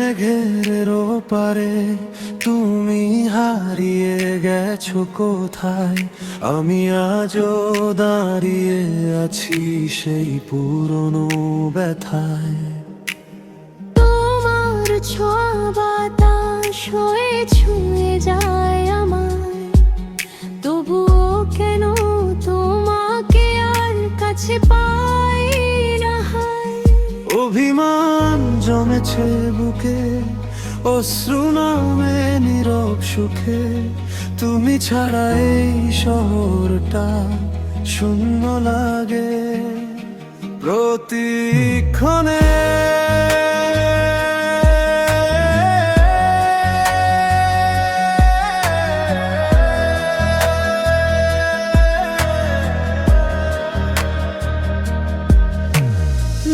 মেঘের ওপারে তুমি হারিয়ে গেছো কোথায়? আমি আজও দাঁড়িয়ে আছি সেই পুরনো ব্যথায়। তোমার ছোঁয়া বাতাস হয়ে ছুঁয়ে যায় আমায়, তবুও কেন তোমাকে আর কাছে পাই না। অভিমান জমেছে বুকে, অশ্রু নামে নীরব সুখে। তুমি ছাড়া এই শহরটা শূন্য লাগে প্রতিক্ষণে।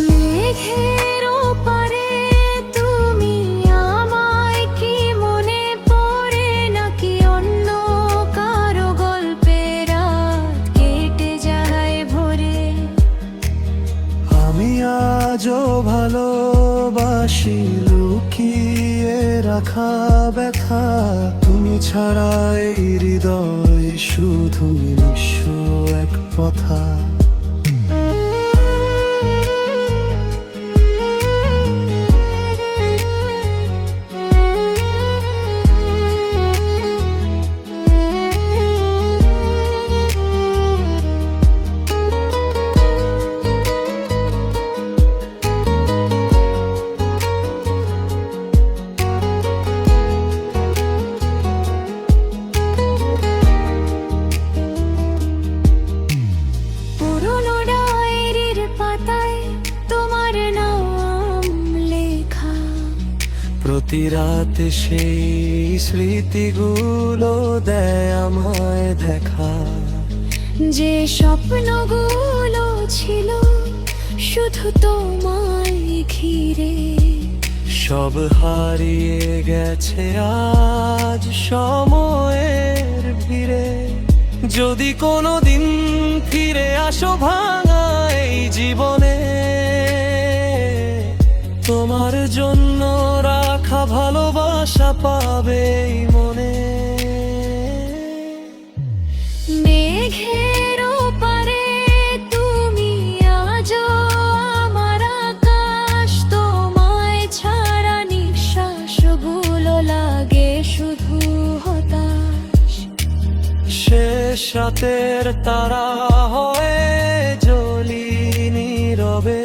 মেঘের ওপারে তুমি আমায় কি মনে পড়ে নাকি অন্য কারো গল্পের রাত কেটে যায় ভোরে? আমি আজও ভালোবাসি লুকিয়ে রাখা ব্যথা। তুমি ছাড়া এই হৃদয় শুধু নিঃস্ব এক কথা। পুরনো ডায়েরির পাতায় তোমার নাম লেখা, প্রতি রাতে সেই স্মৃতিগুলো দেয় আমায় দেখা। যে স্বপ্নগুলো ছিল শুধু তোমায় ঘিরে, সব হারিয়ে গেছে আজ সময়ের ভিড়ে। যদি কোনোদিন ফিরে আসো ভাঙা এই জীবনে, তোমার জন্য রাখা ভালোবাসা পাবে এই মনে। মেঘের ওপারে তুমি আজও আমার আকাশ, তোমায় ছাড়া নিঃশ্বাসগুলো লাগে শুধু হতাশ। শেষ রাতের তারা হয়ে জ্বলি নীরবে।